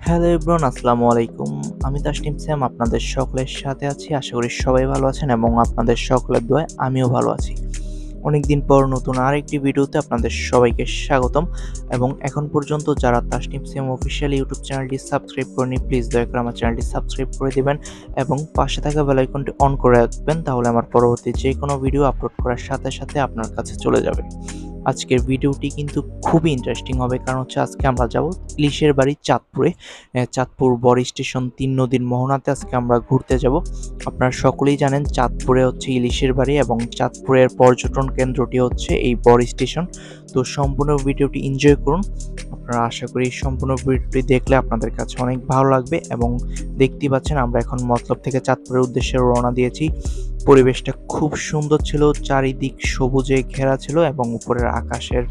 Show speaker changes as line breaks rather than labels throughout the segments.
Hello everyone, আসসালামু আলাইকুম। আমি তাসনিম স্যাম আপনাদের সকলের সাথে আছি। আশা করি সবাই ভালো আছেন এবং আপনাদের সকলের দোয়ায় আমিও ভালো আছি। অনেকদিন পর নতুন আরেকটি ভিডিওতে আপনাদের সবাইকে স্বাগতম এবং এখন পর্যন্ত যারা তাসনিম স্যাম অফিসিয়াল ইউটিউব চ্যানেলটি সাবস্ক্রাইব করেনি, প্লিজ দয়া করে আমার চ্যানেলটি সাবস্ক্রাইব করে দিবেন এবং পাশে থাকা বেল আইকনটি অন করে রাখবেন। তাহলে আমার পরবর্তী যেকোনো ভিডিও আপলোড করার সাথে সাথে আপনার কাছে চলে যাবে। আজকের ভিডিওটি কিন্তু খুবই ইন্টারেস্টিং হবে, কারণ হচ্ছে আজকে আমরা যাব ইলিশের বাড়ি চাঁদপুরে। চাঁদপুর বড় স্টেশন ৩ নদীর মোহনাতে আজকে আমরা ঘুরতে যাব। আপনারা সকলেই জানেন চাঁদপুরে হচ্ছে ইলিশের বাড়ি এবং চাঁদপুরের পর্যটন কেন্দ্রটি হচ্ছে এই বড় স্টেশন। তো সম্পূর্ণ ভিডিওটি এনজয় করুন। আপনারা আশা করি সম্পূর্ণ ভিডিওটি দেখলে আপনাদের কাছে অনেক ভালো লাগবে এবং দেখতেই পাচ্ছেন আমরা এখন মতলব থেকে চাঁদপুরের উদ্দেশ্যে রওনা দিয়েছি। পরিবেশটা খুব সুন্দর ছিল, চারিদিক সবুজে ঘেরা ছিল এবং উপরের আকাশের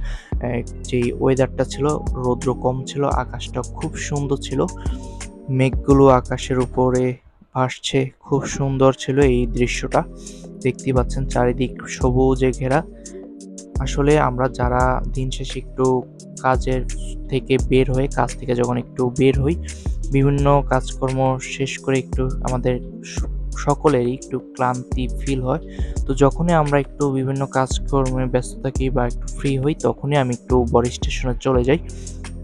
যেই ওয়েদারটা ছিল, রৌদ্র কম ছিল, আকাশটা খুব সুন্দর ছিল। মেঘগুলো আকাশের উপরে ভাসছে, খুব সুন্দর ছিল এই দৃশ্যটা। দেখতেই পাচ্ছেন চারিদিক সবুজে ঘেরা। আসলে আমরা যারা দিন শেষে একটু কাজের থেকে বের হয়ে কাজ থেকে যখন একটু বের হই, বিভিন্ন কাজকর্ম শেষ করে একটু আমাদের সকলেরই একটু ক্লান্তি ফিল হয়। তো যখনই আমরা একটু বিভিন্ন কাজকর্মে ব্যস্ত থাকি বা একটু ফ্রি হই, তখনই আমি একটু বড় স্টেশনে চলে যাই।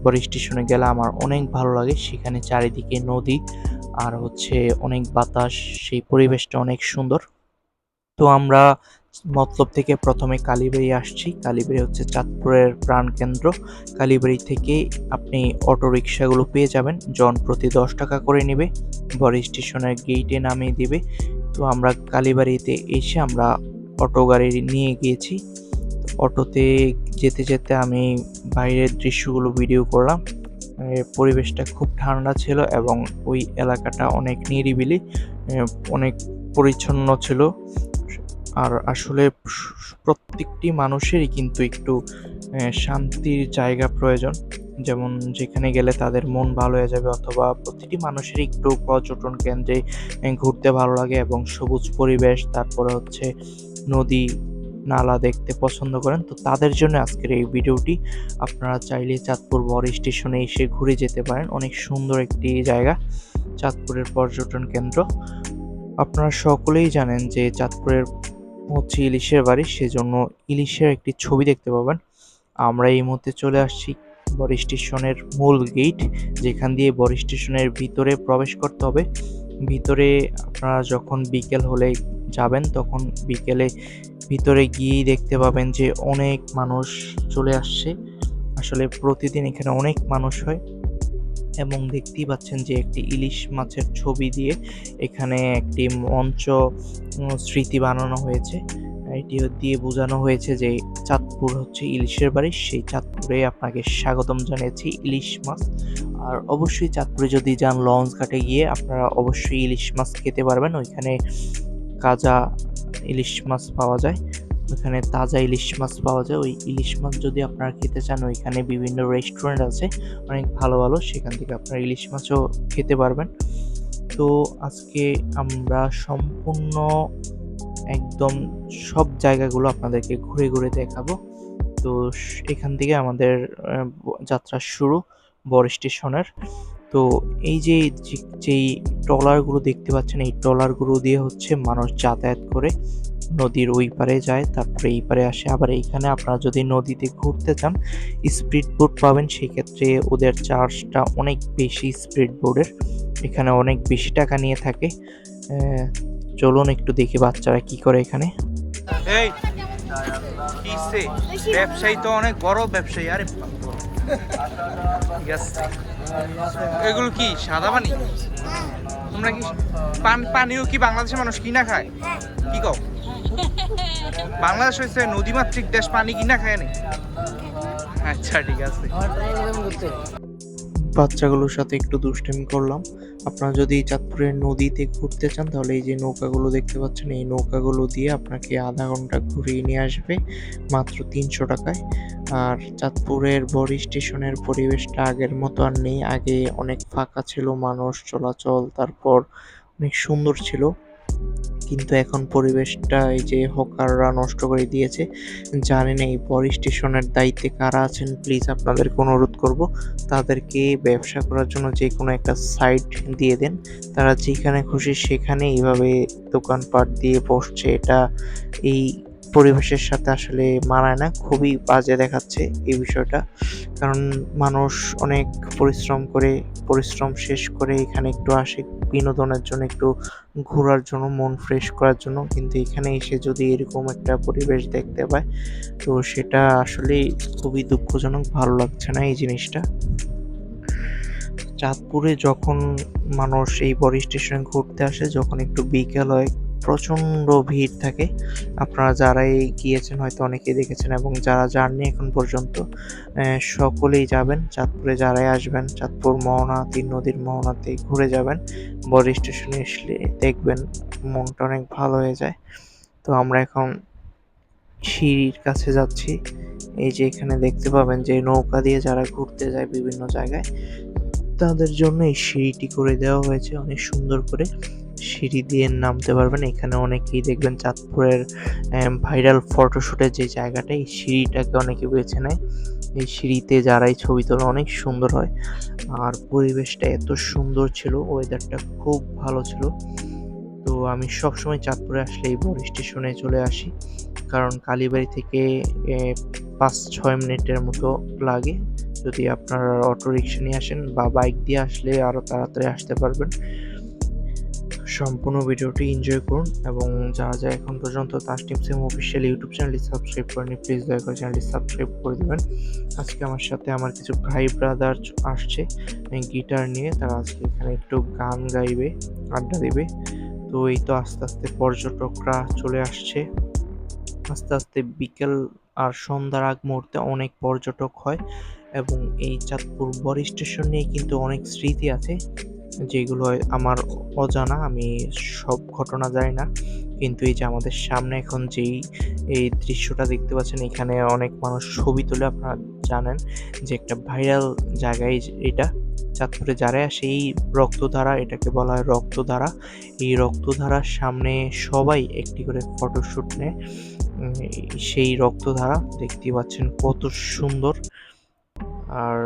বড় স্টেশনে গেলে আমার অনেক ভালো লাগে। সেখানে চারিদিকে নদী আর হচ্ছে অনেক বাতাস, সেই পরিবেশটা অনেক সুন্দর। তো আমরা মতলব থেকে প্রথমে কালীবাড়ি আসছি। কালীবাড়ি হচ্ছে চাঁদপুরের প্রাণকেন্দ্র। কালীবাড়ি থেকে আপনি অটোরিকশাগুলো পেয়ে যাবেন। জনপ্রতি ১০ টাকা করে নেবে। বড় স্টেশনের গেইটে নামিয়ে দিবে। তো আমরা কালীবাড়িতে এসে আমরা অটো গাড়ি নিয়ে গিয়েছি। অটোতে যেতে যেতে আমি বাইরের দৃশ্যগুলো ভিডিও করলাম। পরিবেশটা খুব ঠান্ডা ছিল এবং ওই এলাকাটা অনেক নিরিবিলি, অনেক পরিচ্ছন্ন ছিল। আর আসলে প্রত্যেকটি মানুষেরই কিন্তু একটু শান্তির জায়গা প্রয়োজন। যেমন যেখানে গেলে তাদের মন ভালো হয়ে যাবে, অথবা প্রতিটি মানুষেরই একটু পর্যটন কেন্দ্রে ঘুরতে ভালো লাগে এবং সবুজ পরিবেশ, তারপরে হচ্ছে নদী, নালা দেখতে পছন্দ করেন। তো তাদের জন্য আজকের এই ভিডিওটি। আপনারা চাইলে চাঁদপুর বড় স্টেশনে এসে ঘুরে যেতে পারেন। অনেক সুন্দর একটি জায়গা চাঁদপুরের পর্যটন কেন্দ্র। আপনারা সকলেই জানেন যে চাঁদপুরের হচ্ছে ইলিশের বাড়ি, সেজন্য ইলিশের একটি ছবি দেখতে পাবেন। আমরা এই মুহূর্তে চলে আসছি বড় স্টেশনের মূল গেট, যেখান দিয়ে বড় স্টেশনের ভিতরে প্রবেশ করতে হবে। ভিতরে আপনারা যখন বিকেল হলে যাবেন, তখন বিকেলে ভিতরে গিয়েই দেখতে পাবেন যে অনেক মানুষ চলে আসছে। আসলে প্রতিদিন এখানে অনেক মানুষ হয় এবং দেখতেই পাচ্ছেন যে একটি ইলিশ মাছের ছবি দিয়ে এখানে একটি মঞ্চ স্মৃতি বানানো হয়েছে। এটি দিয়ে বোঝানো হয়েছে যে চাঁদপুর হচ্ছে ইলিশের বাড়ি, সেই চাঁদপুরে আপনাকে স্বাগতম জানিয়েছি ইলিশ মাছ। আর অবশ্যই চাঁদপুরে যদি যান, লঞ্চ ঘাটে গিয়ে আপনারা অবশ্যই ইলিশ মাছ খেতে পারবেন। ওইখানে কাঁচা ইলিশ মাছ পাওয়া যায়, ওইখানে তাজা ইলিশ মাছ পাওয়া যায়। ওই ইলিশ মাছ যদি আপনারা খেতে চান, ওইখানে বিভিন্ন রেস্টুরেন্ট আছে অনেক ভালো ভালো, সেখান থেকে আপনারা ইলিশ মাছও খেতে পারবেন। তো আজকে আমরা সম্পূর্ণ একদম সব জায়গাগুলো আপনাদেরকে ঘুরে ঘুরে দেখাবো। তো এখান থেকে আমাদের যাত্রা শুরু বড় স্টেশনের। তো এই যে যেই ট্রলারগুলো দেখতে পাচ্ছেন, এই ট্রলারগুলো দিয়ে হচ্ছে মানুষ যাতায়াত করে নদীর ওই পারে যায়, তারপরে এই পারে আসে। আবার এইখানে আপনারা যদি নদীতে ঘুরতে চান, স্পিড বোট পাবেন। সেক্ষেত্রে ওদের চার্জটা অনেক বেশি স্পিড বোটের, এখানে অনেক বেশি টাকা নিয়ে থাকে। চলুন একটু দেখি বাচ্চারা কি করে এখানে।
এই কিসে ব্যবসায়ী তো অনেক বড় ব্যবসায়ী। আরে ঠিক আছে, এগুলো কি সাদা পানি? তোমরা কি পানিও কি বাংলাদেশের মানুষ কিনা খায়? কি কও? বাংলাদেশ হচ্ছে নদীমাতৃক দেশ, পানি কিনা খায় না? আচ্ছা ঠিক আছে।
বাচ্চাগুলোর সাথে একটু দুষ্টামি করলাম। আপনারা যদি চাঁদপুরের নদীতে ঘুরতে চান, তাহলে এই যে নৌকাগুলো দেখতে পাচ্ছেন, এই নৌকাগুলো দিয়ে আপনাকে আধা ঘন্টা ঘুরিয়ে নিয়ে আসবে মাত্র ৩০০ টাকায়। আর চাঁদপুরের বড় স্টেশনের পরিবেশটা আগের মতো আর নেই। আগে অনেক ফাঁকা ছিল, মানুষ চলাচল তারপর অনেক সুন্দর ছিল। কিন্তু এখন পরিবেশটা এই যে হকাররা নষ্ট করে দিয়েছে। জানি না এই বড় স্টেশনের দায়িত্বে কারা আছেন, প্লিজ আপনাদেরকে অনুরোধ করব তাদেরকে ব্যবসা করার জন্য যেকোনো একটা সাইট দিয়ে দেন। তারা যেখানে খুশি সেখানে এইভাবে দোকানপাট দিয়ে বসছে, এটা এই পরিবেশের সাথে আসলে মানায় না। খুবই বাজে দেখাচ্ছে এই বিষয়টা। কারণ মানুষ অনেক পরিশ্রম শেষ করে এখানে একটু আসে বিনোদনের জন্য, একটু ঘোরার জন্য, মন ফ্রেশ করার জন্য। কিন্তু এখানে এসে যদি এরকম একটা পরিবেশ দেখতে পায়, তো সেটা আসলেই খুবই দুঃখজনক। ভালো লাগছে না এই জিনিসটা। চাঁদপুরে যখন মানুষ এই বড় স্টেশনে ঘুরতে আসে, যখন একটু বিকেল হয়, প্রচণ্ড ভিড় থাকে। আপনারা যারাই গিয়েছেন হয়তো অনেকেই দেখেছেন, এবং যারা যাননি এখন পর্যন্ত সকলেই যাবেন। চাঁদপুরে যারাই আসবেন, চাঁদপুর মোহনা, ৩ নদীর মোহনাতে ঘুরে যাবেন। বড় স্টেশনে আসলে দেখবেন মনটা অনেক ভালো হয়ে যায়। তো আমরা এখন সিঁড়ির কাছে যাচ্ছি। এই যে এখানে দেখতে পাবেন যে নৌকা দিয়ে যারা ঘুরতে যায় বিভিন্ন জায়গায়, তাদের জন্য এই সিঁড়িটি করে দেওয়া হয়েছে অনেক সুন্দর করে। সিঁড়ি দিয়ে নামতে পারবেন। এখানে অনেকেই দেখবেন চাঁদপুরের ভাইরাল ফটোশুটের যে জায়গাটা, এই সিঁড়িটাকে অনেকে বেছে নেয়। এই সিঁড়িতে যারাই ছবি তোলে অনেক সুন্দর হয়। আর পরিবেশটা এত সুন্দর ছিল, ওয়েদারটা খুব ভালো ছিল। তো আমি সবসময় চাঁদপুরে আসলে এই বড় স্টেশনে চলে আসি, কারণ কালীবাড়ি থেকে ৫-৬ মিনিটের মতো লাগে। যদি আপনারা অটোরিকশা নিয়ে আসেন বা বাইক দিয়ে আসলে আরও তাড়াতাড়ি আসতে পারবেন। সম্পূর্ণ ভিডিওটি এনজয় করুন, এবং যারা এখন পর্যন্ত তাসনিম সেম অফিসিয়াল ইউটিউব চ্যানেলটি সাবস্ক্রাইব করেনি, প্লিজ দয়া করে চ্যানেলটি সাবস্ক্রাইব করে দেবেন। আজকে আমার সাথে আমার কিছু ভাই ব্রাদার আসছে গিটার নিয়ে। তারা আজকে এখানে একটু গান গাইবে, আড্ডা দেবে। তো এই তো আস্তে আস্তে পর্যটকরা চলে আসছে। আস্তে আস্তে বিকেল আর সন্ধ্যার আগ মুহূর্তে অনেক পর্যটক হয়, এবং এই চাঁদপুর বড় স্টেশন নিয়ে কিন্তু অনেক স্মৃতি আছে, যেগুলো আমার অজানা। আমি সব ঘটনা জানি না, কিন্তু এই যে আমাদের সামনে এখন যেই এই দৃশ্যটা দেখতে পাচ্ছেন, এখানে অনেক মানুষ ছবি তোলে। আপনারা জানেন যে একটা ভাইরাল জায়গায় এটা চাঁদপুরে যারা সেই রক্তধারা, এটাকে বলা হয় রক্তধারা। এই রক্তধারার সামনে সবাই একটি করে ফটোশুট নেয়। সেই রক্তধারা দেখতেই পাচ্ছেন কত সুন্দর। আর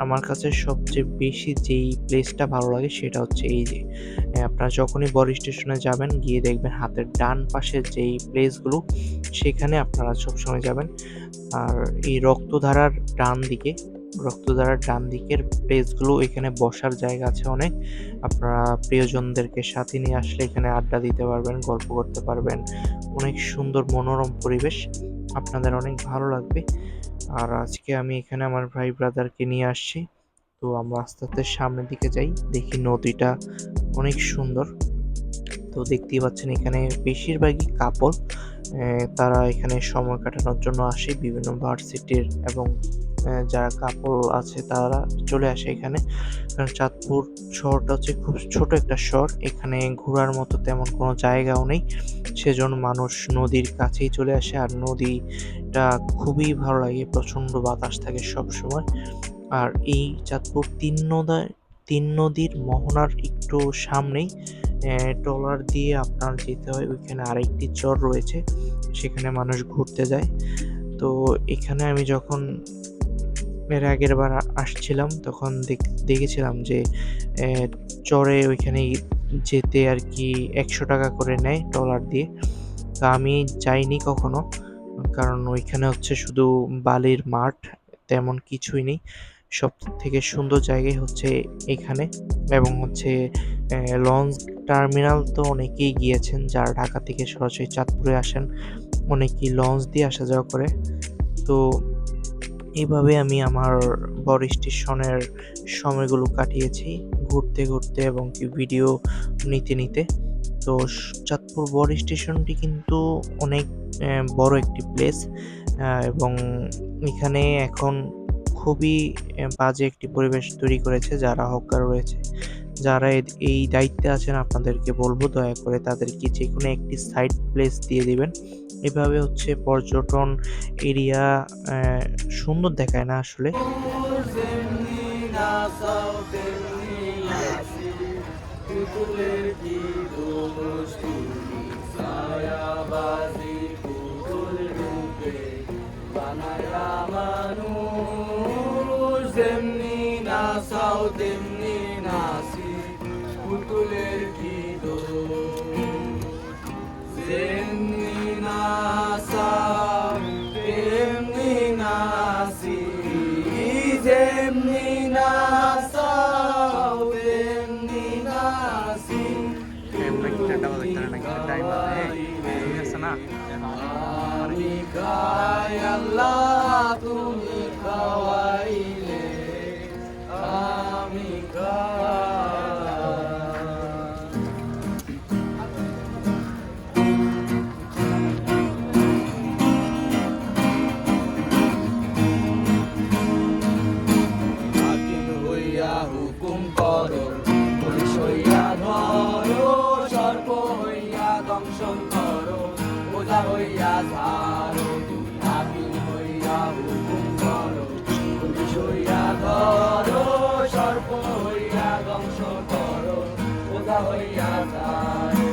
আমার কাছে সবচেয়ে বেশি যেই প্লেসটা ভালো লাগে সেটা হচ্ছে এই যে আপনারা যখনই বড় স্টেশনে যাবেন, গিয়ে দেখবেন হাতের ডান পাশের যেই প্লেসগুলো, সেখানে আপনারা সবসময় যাবেন। আর এই রক্তধারার ডান দিকের প্লেসগুলো, এখানে বসার জায়গা আছে অনেক। আপনারা প্রিয়জনদেরকে সাথে নিয়ে আসলে এখানে আড্ডা দিতে পারবেন, গল্প করতে পারবেন। অনেক সুন্দর মনোরম পরিবেশ, আপনাদের অনেক ভালো লাগবে। আর আজকে আমি এখানে আমার ভাই ব্রাদারকে নিয়ে আসছি। তো আমরা আস্তে আস্তে সামনের দিকে যাই, দেখি নদীটা অনেক সুন্দর। তো দেখতেই পাচ্ছেন এখানে বেশিরভাগই কাপল, তারা এখানে সময় কাটানোর জন্য আসে বিভিন্ন ভার্সিটির, এবং যারা কাপল আছে তারা চলে আসে এখানে। কারণ চাঁদপুর শহরটা হচ্ছে খুব ছোট একটা শহর, এখানে ঘোরার মতো তেমন কোনো জায়গাও নেই। সেজন্য মানুষ নদীর কাছেই চলে আসে। আর নদীটা খুবই ভালো লাগে, প্রচণ্ড বাতাস থাকে সবসময়। আর এই চাঁদপুর তিন নদীর মোহনার একটু সামনেই ট্রলার দিয়ে আপনার যেতে হয়। ওইখানে আরেকটি চর রয়েছে, সেখানে মানুষ ঘুরতে যায়। তো এখানে আমি যখন এর আগের বার আসছিলাম, তখন দেখেছিলাম যে চরে ওইখানে যেতে আর কি ১০০ টাকা করে নেয় ট্রলার দিয়ে। তো আমি যাইনি কখনো, কারণ ওইখানে হচ্ছে শুধু বালির মাঠ, তেমন কিছুই নেই। সবথেকে সুন্দর জায়গাই হচ্ছে এখানে, এবং হচ্ছে লঞ্চ টার্মিনাল তো অনেকেই গিয়েছেন, যারা ঢাকা থেকে সরাসরি চাঁদপুরে আসেন, অনেকেই লঞ্চ দিয়ে আসা যাওয়া করে। তো এইভাবে আমি আমার বড় স্টেশনের সময়গুলো কাটিয়েছি, ঘুরতে এবং কি ভিডিও নিতে। তো চাঁদপুর বড় স্টেশনটি কিন্তু অনেক বড় একটি প্লেস, এবং এখানে এখন খুবই বাজে একটি পরিবেশ তৈরি করেছে যারা হকার রয়েছে। যারা এই দায়িত্বে আছেন, আপনাদেরকে বলবো দয়া করে তাদেরকে যেকোনো একটি সাইড প্লেস দিয়ে দিবেন। এভাবে হচ্ছে পর্যটন এরিয়া সুন্দর দেখায় না আসলে।
ব্যান্ডটা বাজাইতে পারে না, কিন্তু টাইম আছে তুমি আছে না।
আমি খাই আল্লাহ তুমি খাওয়াইলে আমি হাকিম হইয়া হুকুম করো, পুলিশ হইয়া ধরো, সর্প হইয়া দংশন করো, বোঝা হইয়া ছাড়ো। তুমি হাকিম হইয়া হুকুম করো, পুলিশ হইয়া ধরো, সর্প হইয়া দংশন করো, বোঝা হইয়া ছাড়ো।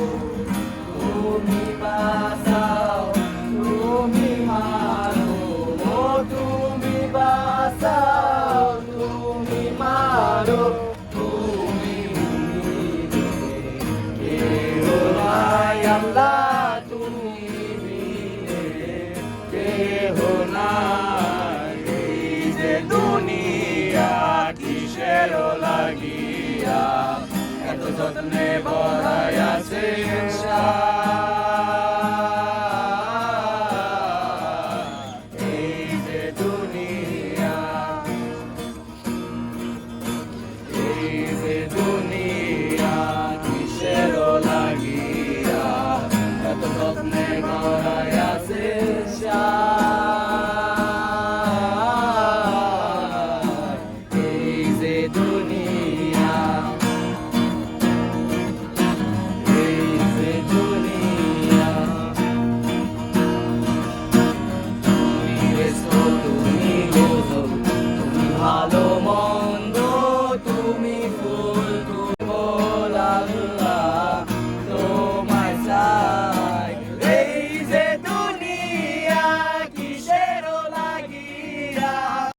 তুমি বাঁচাও তুমি মারো, ও তুমি বাঁচাও তুমি মারো, তুমি কেহ নাই আল্লাহ তুমি বিনে কেহ নাই। এই যে দুনিয়া কিসের লাগিয়া এত যত্নে ভরাই আছে